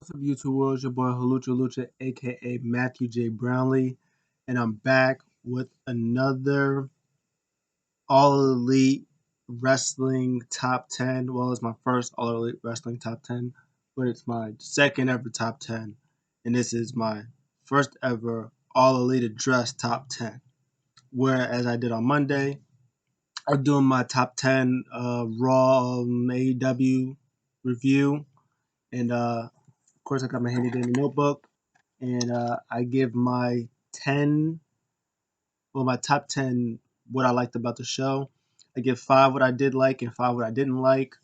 What's up, YouTube world? It's your boy Halucha Lucha, aka Matthew J. Brownlee, and I'm back with another All Elite Wrestling Top 10. Well, it's my first All Elite Wrestling Top 10, but it's my second ever Top 10, and this is my first ever All Elite Address Top 10. Whereas I did on Monday, I'm doing my Top 10 Raw AEW review, and of course, I got my handy dandy notebook, and I give my top 10, what I liked about the show. I give 5 what I did like and 5 what I didn't like,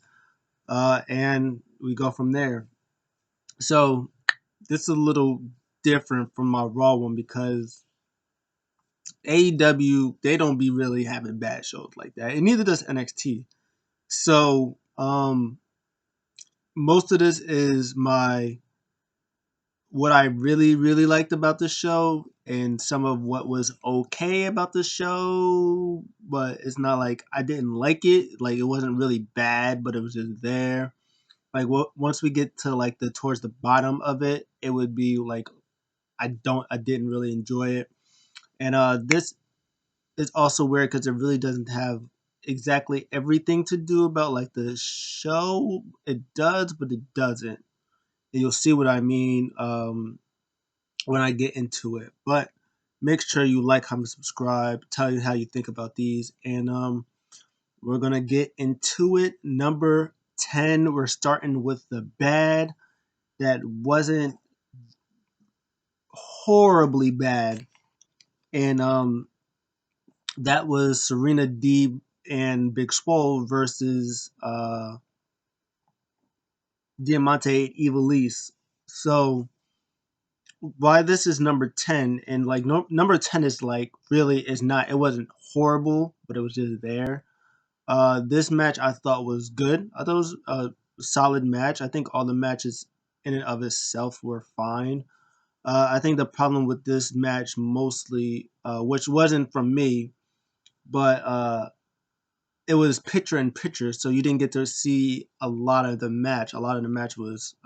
and we go from there. So this is a little different from my Raw one because AEW, they don't be really having bad shows like that, and neither does NXT. So most of this is my what I really, really liked about the show and some of what was okay about the show, but it's not like I didn't like it. Like it wasn't really bad, but it was just there. Like once we get to like the towards the bottom of it, it would be like I didn't really enjoy it. And this is also weird because it really doesn't have exactly everything to do about like the show. It does, but it doesn't. And you'll see what I mean. When I get into it. But make sure you like, comment, subscribe, tell you how you think about these. And we're going to get into it. Number 10, we're starting with the bad that wasn't horribly bad. And that was Serena Deeb and Big Swole versus Diamante and Evilise. So why this is number 10 and like no, number 10 is like really is not, it wasn't horrible, but it was just there. This match I thought was good. I thought it was a solid match. I think all the matches in and of itself were fine. I think the problem with this match mostly, which wasn't from me, but it was picture in picture, so you didn't get to see a lot of the match. A lot of the match was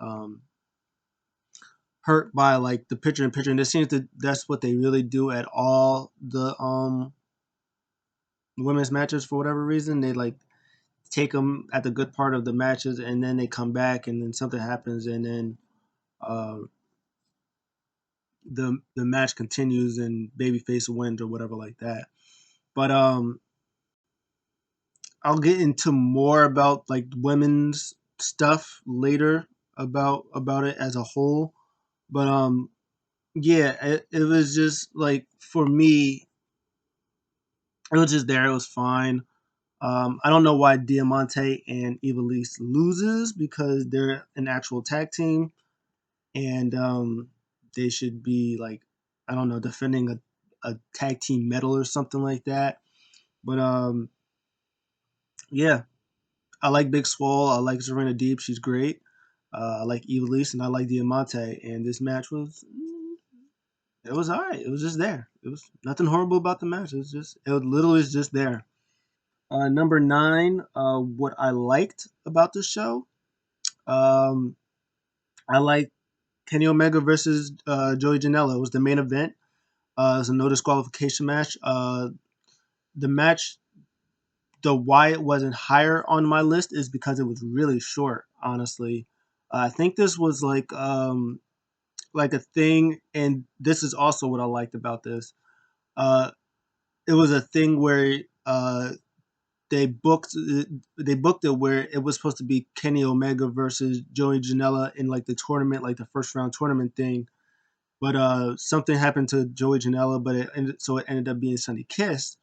hurt by like the picture in picture, and it seems that that's what they really do at all the women's matches for whatever reason. They like take them at the good part of the matches, and then they come back, and then something happens, and then uh, the match continues, and babyface wins or whatever like that. But I'll get into more about like women's stuff later about it as a whole. But yeah, it was just like for me, it was just there. It was fine. I don't know why Diamante and Evilise loses because they're an actual tag team, and they should be like, I don't know, defending a tag team medal or something like that. But yeah, I like Big Swole. I like Serena Deep. She's great. I like Evilise and I like Diamante. And this match was, it was alright. It was just there. It was nothing horrible about the match. It literally is just there. Number 9, what I liked about the show. Um, I like Kenny Omega versus Joey Janela. It was the main event. It was a no disqualification match. The match, the why it wasn't higher on my list is because it was really short. Honestly, I think this was like a thing, and this is also what I liked about this. Uh, it was a thing where they booked they booked it where it was supposed to be Kenny Omega versus Joey Janela in like the tournament, like the first round tournament thing. But something happened to Joey Janela, but so it ended up being Sunny Kiss.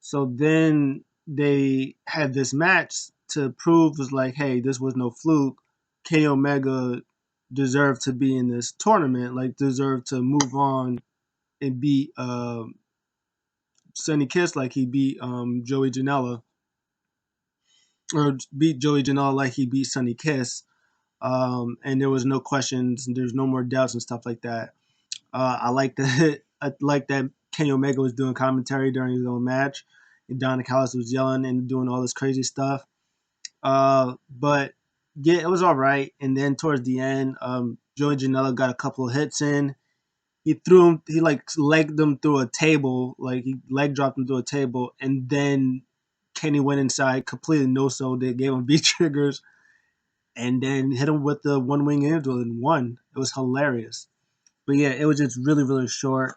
So then they had this match to prove was like, hey, this was no fluke. Kenny Omega deserved to be in this tournament, like deserved to move on and beat Sunny Kiss like he beat Joey Janela, or beat Joey Janela like he beat Sunny Kiss. And there was no questions, and there's no more doubts and stuff like that. I like that. I like that Kenny Omega was doing commentary during his own match, and Don Callis was yelling and doing all this crazy stuff. But yeah, it was all right. And then towards the end, Joey Janela got a couple of hits in. He threw him. He like legged them through a table. Like he leg dropped him through a table, and then Kenny went inside, completely no sold. They gave him V triggers, and then hit him with the one wing angel and won. It was hilarious. But yeah, it was just really really short.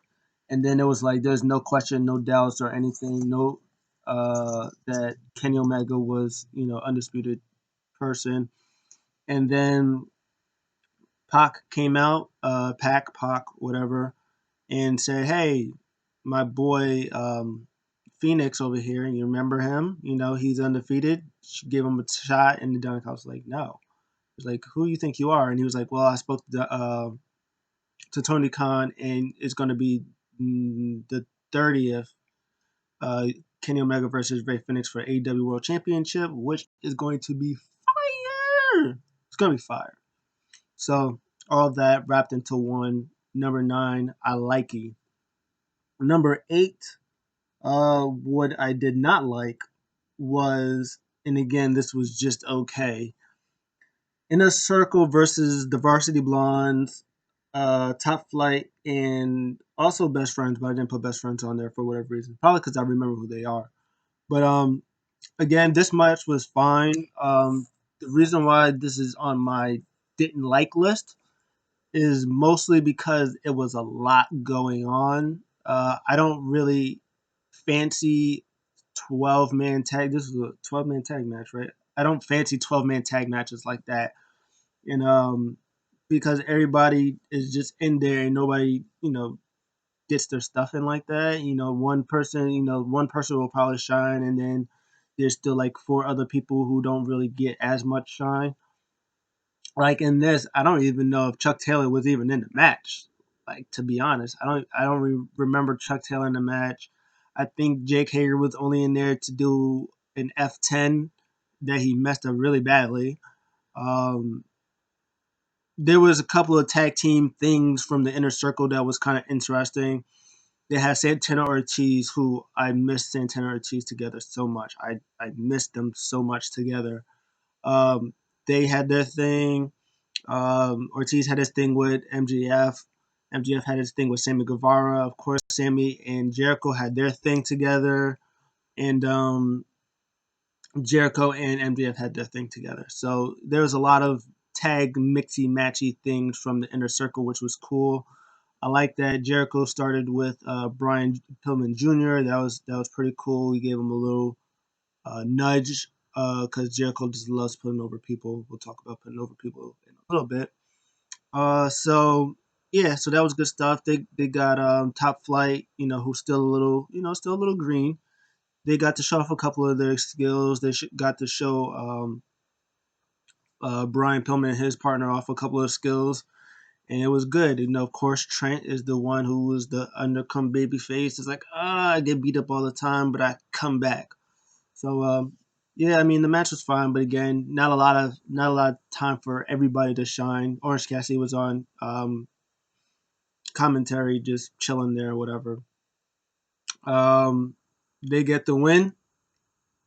And then it was like there's no question, no doubts or anything. No, that Kenny Omega was undisputed person. And then Pac came out, Pac, whatever, and said, "Hey, my boy Phoenix over here, and you remember him? He's undefeated." She gave him a shot, and the Dynamite was like, "No." He was like, "Who you think you are?" And he was like, "Well, I spoke to Tony Khan, and it's going to be the 30th uh, Kenny Omega versus Ray Phoenix for AEW World Championship, which is going to be fire. It's going to be fire." So all that wrapped into one. Number 9, I like it. Number 8, what I did not like was, and again, this was just okay. Inner Circle versus the Varsity Blondes, Top Flight, and also Best Friends, but I didn't put Best Friends on there for whatever reason. Probably because I remember who they are. But again, this match was fine. The reason why this is on my didn't like list is mostly because it was a lot going on. I don't really fancy 12-man tag. This was a 12-man tag match, right? I don't fancy 12-man tag matches like that. And because everybody is just in there and nobody, gets their stuff in like that. One person will probably shine, and then there's still like four other people who don't really get as much shine. Like in this, I don't even know if Chuck Taylor was even in the match. Like, to be honest, I don't remember Chuck Taylor in the match. I think Jake Hager was only in there to do an F10 that he messed up really badly. Um, there was a couple of tag team things from the inner circle that was kind of interesting. They had Santana Ortiz, who I missed Santana Ortiz together so much. I missed them so much together. Um, they had their thing. Ortiz had his thing with MJF. MJF had his thing with Sammy Guevara. Of course, Sammy and Jericho had their thing together. And Jericho and MJF had their thing together. So there was a lot of tag mixy matchy things from the inner circle, which was cool. I like that Jericho started with Brian Pillman Jr. That was pretty cool. He gave him a little nudge because Jericho just loves putting over people. We'll talk about putting over people in a little bit. So yeah, so that was good stuff. They got Top Flight, who's still a little, still a little green. They got to show off a couple of their skills. They got to show Brian Pillman and his partner off a couple of skills, and it was good. Of course, Trent is the one who was the undercome baby face. It's like, I get beat up all the time, but I come back. So yeah, I mean the match was fine, but again, not a lot of time for everybody to shine. Orange Cassidy was on commentary, just chilling there, or whatever. Um, they get the win.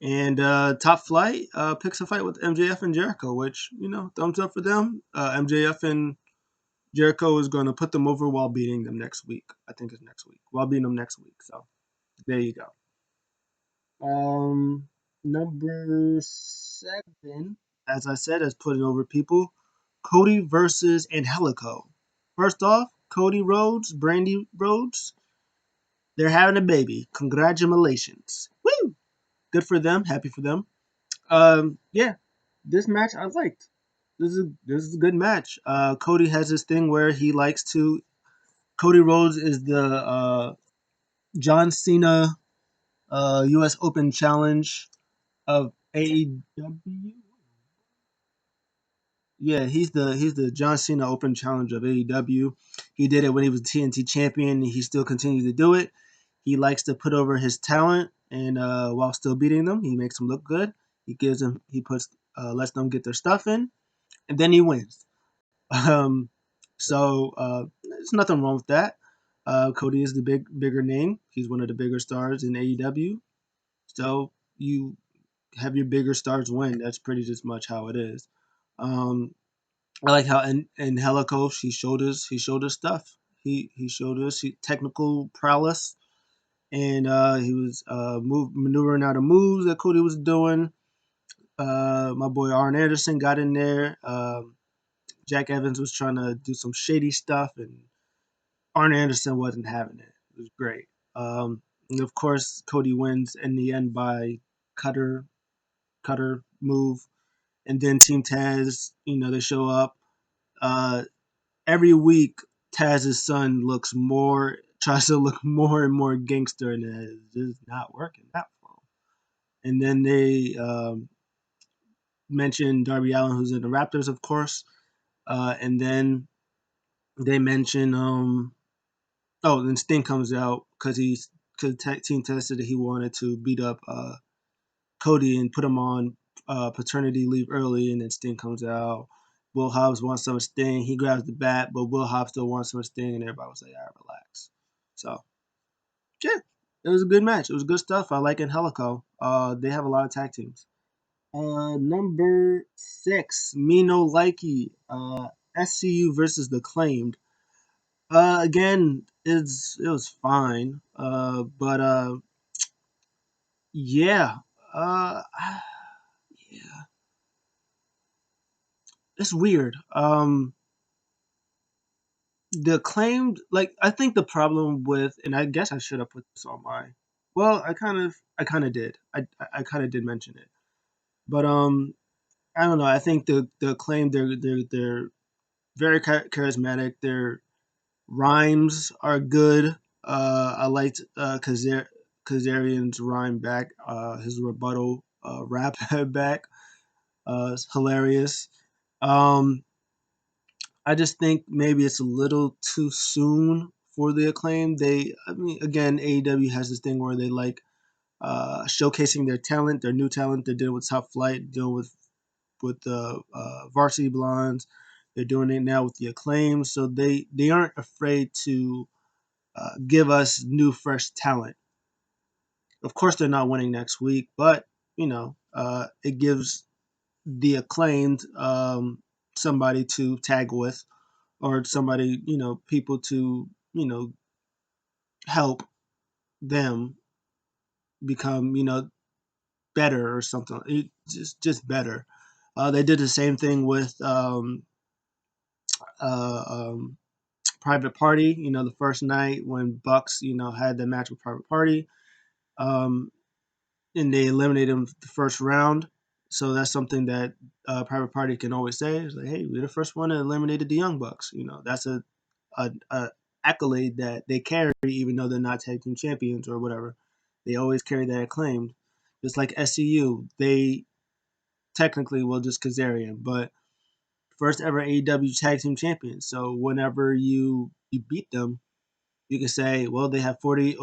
And Top Flight picks a fight with MJF and Jericho, which, thumbs up for them. MJF and Jericho is going to put them over while beating them next week. I think it's next week. While beating them next week. So there you go. Number 7, as I said, is putting over people. Cody versus Angelico. First off, Cody Rhodes, Brandi Rhodes, they're having a baby. Congratulations. Woo! Good for them. Happy for them. Yeah, this match I liked. This is a good match. Cody has this thing where he likes to. Cody Rhodes is the John Cena U.S. Open Challenge of AEW. Yeah, he's the John Cena Open Challenge of AEW. He did it when he was TNT champion, and he still continues to do it. He likes to put over his talent, and while still beating them, he makes them look good. Lets them get their stuff in, and then he wins. Um, so there's nothing wrong with that. Cody is the bigger name. He's one of the bigger stars in AEW. So you have your bigger stars win. That's pretty just much how it is. Um, I like how in Helico he showed us stuff. He showed us technical prowess, and he was maneuvering out of moves that Cody was doing. My boy Arn Anderson got in there. Jack Evans was trying to do some shady stuff, and Arn Anderson wasn't having it. It was great. And of course, Cody wins in the end by cutter cutter move, and then Team Taz, they show up. Uh, every week, Taz's son tries to look more and more gangster, and it's just not working out for him. And then they mention Darby Allin, who's in the Raptors, of course. And then they mention, then Sting comes out because Team Taz said that he wanted to beat up Cody and put him on paternity leave early, and then Sting comes out. Will Hobbs wants some Sting. He grabs the bat, but Will Hobbs still wants some Sting, and everybody was like, "All right, relax." So yeah, it was a good match. It was good stuff. I like Angelico. They have a lot of tag teams. Number 6, Mino Likey, SCU versus the Claimed. Again, it was fine. But yeah, uh, yeah, it's weird. The Acclaimed, like I think the problem with, and I guess I should have put this on my. Well, I kind of did. I kind of did mention it, but I don't know. I think the Acclaimed, they're very charismatic. Their rhymes are good. I liked Kazarian's rhyme back. His rebuttal rap back. It's hilarious. Um, I just think maybe it's a little too soon for the Acclaim. I mean, again, AEW has this thing where they like showcasing their talent, their new talent. They did it with Top Flight, doing with the Varsity Blondes. They're doing it now with the Acclaim, so they aren't afraid to give us new, fresh talent. Of course, they're not winning next week, but it gives the Acclaimed somebody to tag with, or somebody, people to help them become better or something. Just better. They did the same thing with uh, um, Private Party. The first night when Bucks had the match with Private Party. Um, and they eliminated him the first round. So that's something that Private Party can always say. It's like, hey, we're the first one that eliminated the Young Bucks. That's a accolade that they carry, even though they're not tag team champions or whatever. They always carry that acclaim. Just like SCU, they technically, well, just Kazarian, but first ever AEW tag team champions. So whenever you beat them, you can say, well, they have 40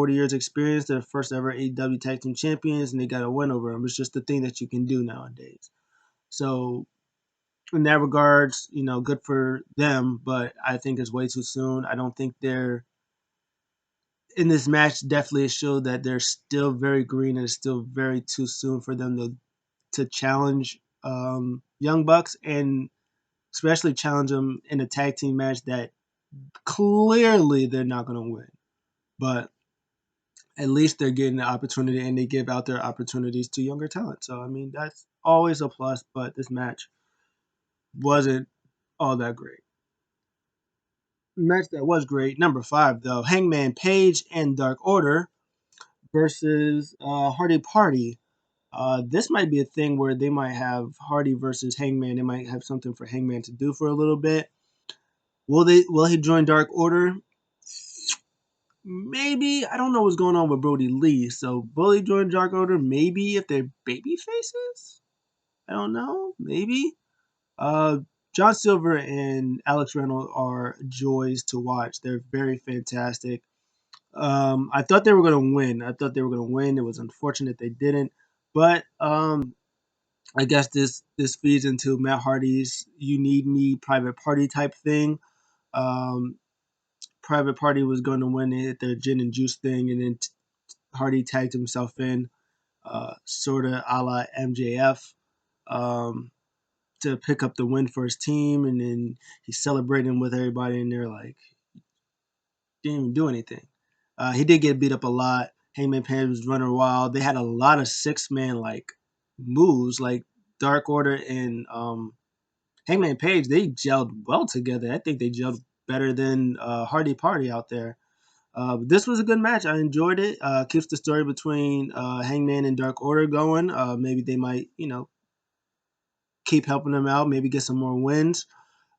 years experience. They're first ever AEW Tag Team Champions, and they got a win over them. It's just the thing that you can do nowadays. So in that regards, good for them, but I think it's way too soon. I don't think they're in this match. Definitely showed that they're still very green, and it's still very too soon for them to challenge Young Bucks, and especially challenge them in a tag team match that clearly they're not going to win. But at least they're getting the opportunity, and they give out their opportunities to younger talent. So I mean that's always a plus, but this match wasn't all that great. Match that was great, number 5 though, Hangman Page and Dark Order versus Hardy Party. This might be a thing where they might have Hardy versus Hangman. They might have something for Hangman to do for a little bit. Will he join Dark Order? Maybe. I don't know what's going on with Brody Lee. So will he join Dark Order? Maybe if they're baby faces. I don't know. Maybe. Uh, John Silver and Alex Reynolds are joys to watch. They're very fantastic. I thought they were going to win. It was unfortunate they didn't. But I guess this feeds into Matt Hardy's "You Need Me" Private Party type thing. Um, Private Party was going to win it, their gin and juice thing, and then Hardy tagged himself in, sort of a la MJF. Um, to pick up the win for his team, and then he's celebrating with everybody, and they're like, didn't even do anything. He did get beat up a lot. Hangman Page was running wild. They had a lot of 6-man like moves, like Dark Order and Hangman Page. They gelled well together. I think they gelled better than Hardy Party out there. This was a good match. I enjoyed it. Keeps the story between Hangman and Dark Order going. Maybe they might, keep helping them out. Maybe get some more wins.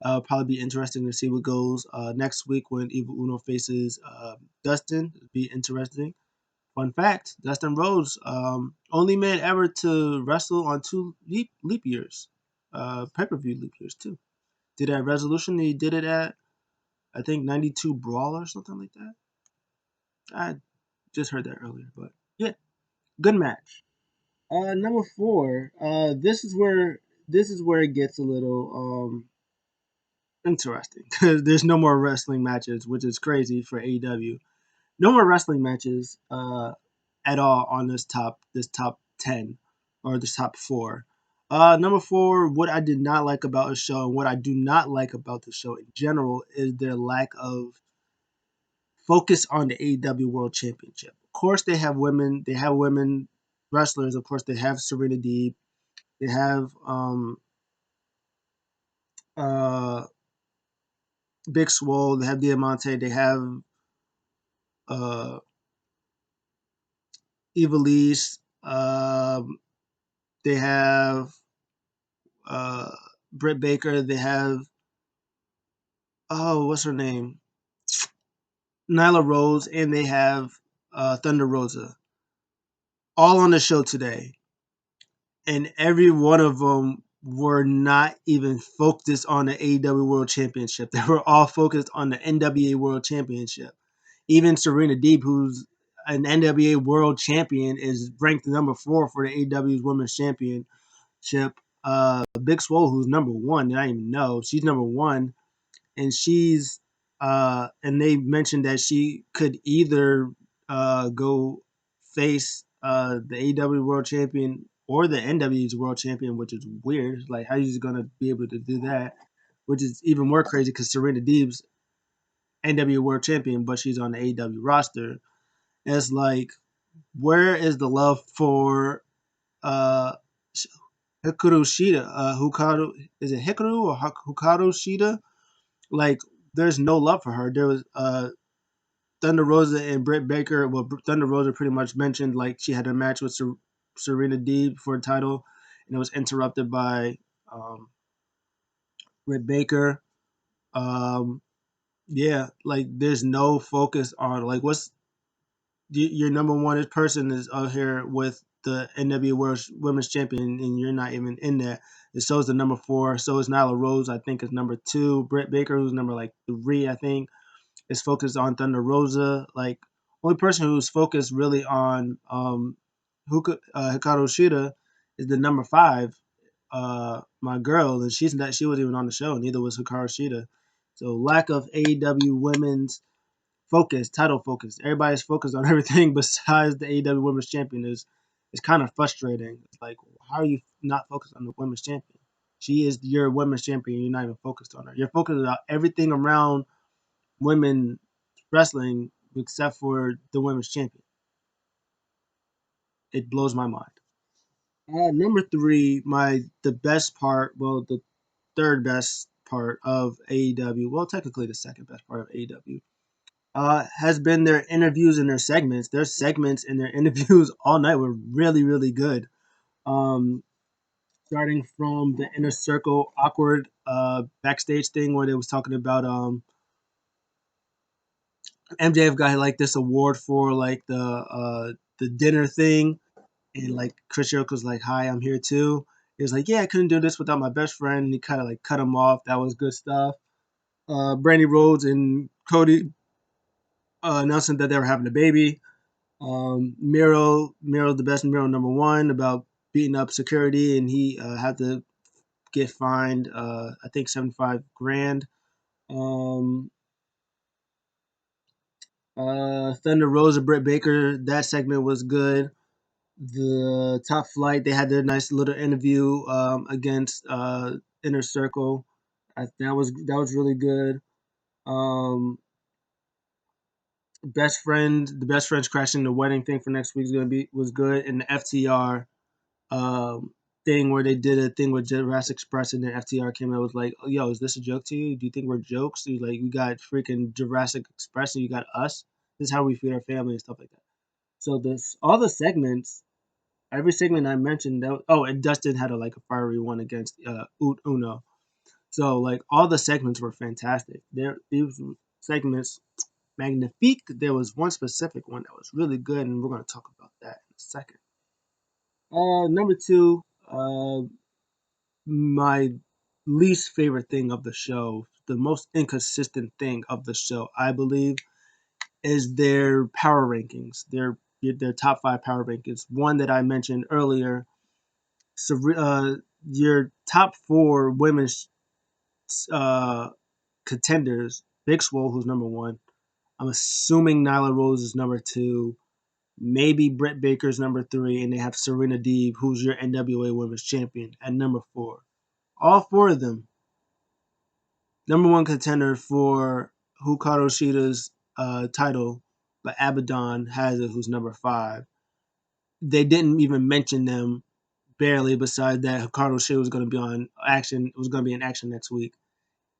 Probably be interesting to see what goes next week when Evil Uno faces Dustin. It'd be interesting. Fun fact: Dustin Rhodes, only man ever to wrestle on two leap years, pay-per-view leap years too. Did it at Resolution? He did it at I think 92 Brawl or something like that. I just heard that earlier, but yeah, good match. Number four. This is where it gets a little interesting because there's no more wrestling matches, which is crazy for AEW. No more wrestling matches at all on this top 10 or this top four. Number four, what I did not like about the show and what I do not like about the show in general is their lack of focus on the AEW World Championship. Of course, they have women. They have women wrestlers. Of course, they have Serena Deeb. They have uh, Big Swole. They have Diamante. They have uh, Evilise. They have uh, Britt Baker. They have what's her name? Nyla Rose, and they have Thunder Rosa. All on the show today, and every one of them were not even focused on the AEW World Championship. They were all focused on the NWA World Championship. Even Serena Deeb, who's an NWA World Champion, is ranked number 4 for the AEW's Women's Championship. Big Swole, who's number 1, and I didn't even know she's number 1, and and they mentioned that she could either go face the AEW World Champion or the NW's World Champion, which is weird. Like, how are you gonna be able to do that? Which is even more crazy because Serena Deeb's NW World Champion, but she's on the AEW roster. And it's like, where is the love for uh, Hikaru Shida? Is it Hikaru or Hikaru Shida? Like, there's no love for her. There was Thunder Rosa and Britt Baker. Well, Thunder Rosa pretty much mentioned like she had a match with Serena Deeb for a title, and it was interrupted by um, Britt Baker. Um, yeah, like there's no focus on like what's your number one person is out here with the NWA World Women's Champion, and you're not even in there. And so is the number 4. So is Nyla Rose, I think, is number 2. Britt Baker, who's number like 3, I think, is focused on Thunder Rosa. Like, only person who's focused really on Hikaru Shida is the number 5, my girl, and she wasn't even on the show. Neither was Hikaru Shida. So lack of AEW women's focus, title focus. Everybody's focused on everything besides the AEW Women's Champion is kind of frustrating. It's like, how are you not focused on the Women's Champion? She is your Women's Champion. You're not even focused on her. You're focused on everything around women wrestling except for the Women's Champion. It blows my mind. Number 3, the best part, well, the third best part of AEW, well, technically the second best part of AEW, has been their interviews and their segments. Their segments and their interviews all night were really, really good. Um, Starting from the inner circle awkward backstage thing where they was talking about MJF got like this award for like the dinner thing, and like Chris Jericho's like, "Hi, I'm here too." He was like, "Yeah, I couldn't do this without my best friend." And he kind of like cut him off. That was good stuff. Brandi Rhodes and Cody announcing that they were having a baby. Miro, the best Miro number 1 about beating up security, and he had to get fined. I think 75 grand. Um, Thunder Rosa, Britt Baker. That segment was good. The Top Flight, they had their nice little interview against Inner Circle. That was really good. Um, the best friends crashing the wedding thing for next week is gonna be was good, and the FTR thing where they did a thing with Jurassic Express, and then FTR came out was like, oh, "Yo, is this a joke to you? Do you think we're jokes? He's like, you got freaking Jurassic Express, and you got us. This is how we feed our family and stuff like that." So this all the segments, every segment I mentioned, and Dustin had a fiery one against Uno. So like all the segments were fantastic. These segments magnifique. There was one specific one that was really good, and we're going to talk about that in a second. Number two, my least favorite thing of the show, the most inconsistent thing of the show, I believe, is their power rankings. Their top five power rankings. One that I mentioned earlier. So, your top four women's uh, contenders: Big Swole, who's number one. I'm assuming Nyla Rose is number two. Maybe Britt Baker's number three, and they have Serena Deeb, who's your NWA Women's Champion, at number four. All four of them, number one contender for Hikaru Shida's title, but Abaddon has it, who's number five. They didn't even mention them barely. Besides that, Hikaru Shida was going to be on action. Was going to be in action next week,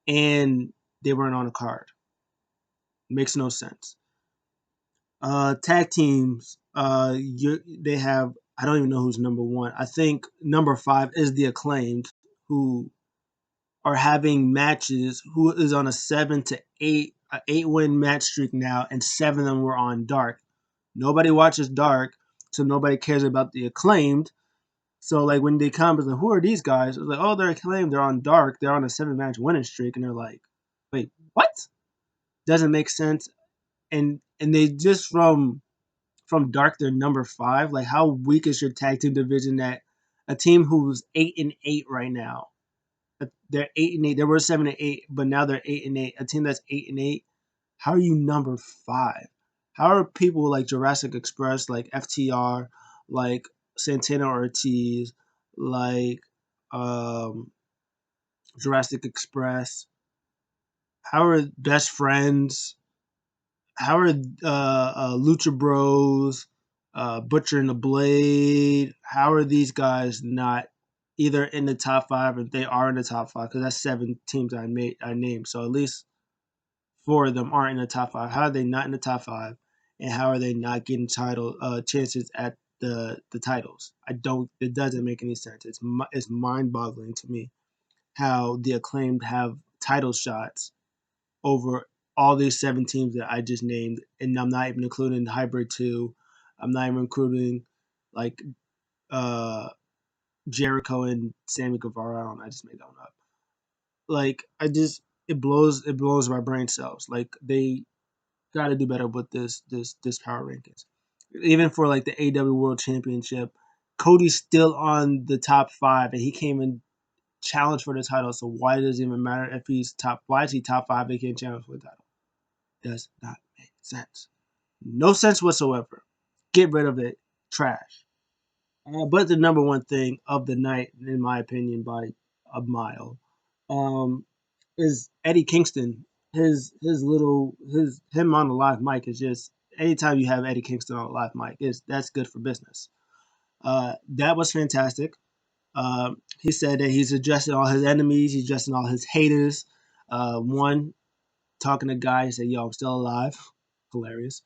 and they weren't on a card. Makes no sense. Tag teams. They have. I don't even know who's number one. I think number five is the Acclaimed, who are having matches. Who is on a 7 to 8 win match streak now, and seven of them were on Dark. Nobody watches Dark, so nobody cares about the Acclaimed. So like when they come, it's like, who are these guys? It's like, oh, they're Acclaimed. They're on Dark. They're on a 7 match winning streak, and they're like, wait, what? Doesn't make sense. And they just from Dark, they're number five. Like, how weak is your tag team division that a team who's 8-8 right now? They're 8-8. They were 7-8, but now they're 8-8. A team that's 8-8. How are you number five? How are people like Jurassic Express, like FTR, like Santana Ortiz, like um, Jurassic Express? How are Best Friends? How are Lucha Bros, Butcher and the Blade? How are these guys not either in the top five, or they are in the top five? Because that's seven teams I named, so at least four of them aren't in the top five. How are they not in the top five, and how are they not getting title chances at the titles? I don't. It doesn't make any sense. It's mind boggling to me how the Acclaimed have title shots over all these seven teams that I just named, and I'm not even including Hybrid Two. I'm not even including like uh, Jericho and Sammy Guevara. I don't know, I just made that one up. Like it blows my brain cells. Like they got to do better with this power rankings. Even for like the AW World Championship, Cody's still on the top five, and he came and challenged for the title. So why does it even matter if he's top? Why is he top five? He can't challenge for the title. Does not make sense. No sense whatsoever. Get rid of it. Trash. But the number one thing of the night, in my opinion, by a mile, um, is Eddie Kingston. His him on the live mic is just anytime you have Eddie Kingston on a live mic, is that's good for business. That was fantastic. He said that he's addressing all his enemies, he's addressing all his haters. One talking to guy, he said, "Yo, I'm still alive." Hilarious.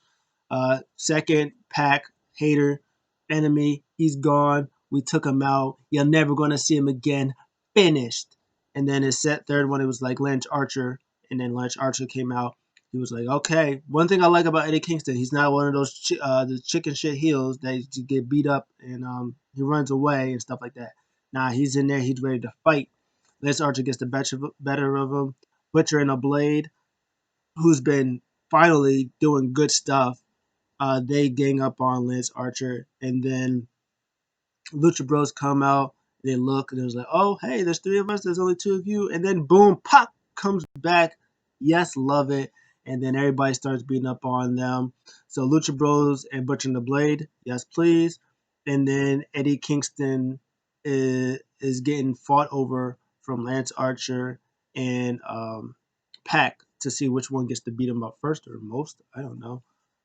Second, PAC, hater, enemy, he's gone. We took him out. You're never going to see him again. Finished. And then his third one, it was like Lance Archer. And then Lance Archer came out. He was like, okay. One thing I like about Eddie Kingston, he's not one of those the chicken shit heels that get beat up and he runs away and stuff like that. Nah, he's in there. He's ready to fight. Lance Archer gets the better of him. Butcher and a Blade, who's been finally doing good stuff, they gang up on Lance Archer, and then Lucha Bros come out. They look, and it was like, oh, hey, there's three of us. There's only two of you. And then boom, pop comes back. Yes, love it. And then everybody starts beating up on them. So Lucha Bros and Butcher and the Blade, yes, please. And then Eddie Kingston is getting fought over from Lance Archer and PAC to see which one gets to beat him up first or most. I don't know.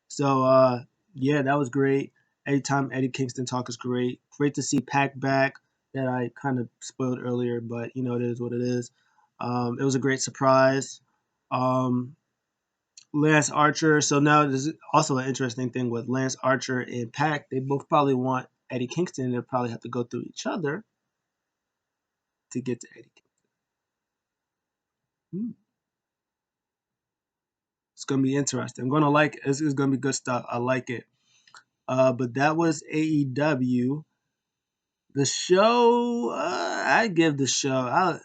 So yeah, that was great. Anytime Eddie Kingston talk is great. Great to see PAC back. That I kind of spoiled earlier, but you know it is what it is. It was a great surprise. Um, Lance Archer. So now there's also an interesting thing with Lance Archer and PAC. They both probably want Eddie Kingston. They'll probably have to go through each other to get to Eddie Kingston. Hmm. It's gonna be interesting. I'm gonna like it. It's gonna be good stuff. I like it. But that was AEW. The show, I give the show.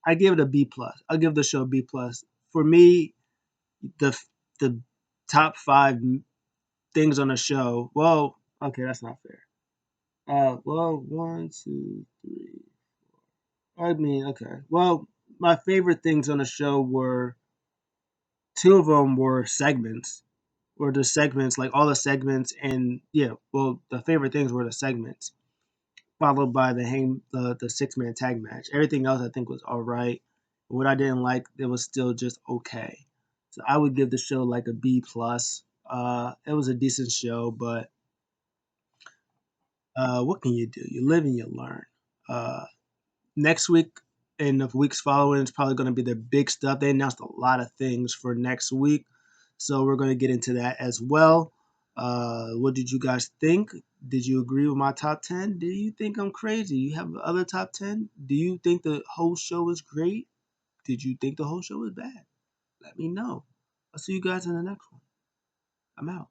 I give it a B plus. I'll give the show a B plus. For me, the the top five things on the show. Well, okay, that's not fair. Well, one, two, three. I mean, okay. Well, my favorite things on the show were two of them were segments, or the segments, like all the segments, and yeah. Well, the favorite things were the segments, followed by the 6-man tag match. Everything else I think was all right. What I didn't like, it was still just okay. So I would give the show like a B plus. It was a decent show, but what can you do? You live and you learn. Uh, Next week and the weeks following is probably going to be the big stuff. They announced a lot of things for next week, so we're going to get into that as well. What did you guys think? Did you agree with my top 10? Do you think I'm crazy? You have other top 10? Do you think the whole show was great? Did you think the whole show was bad? Let me know. I'll see you guys in the next one. I'm out.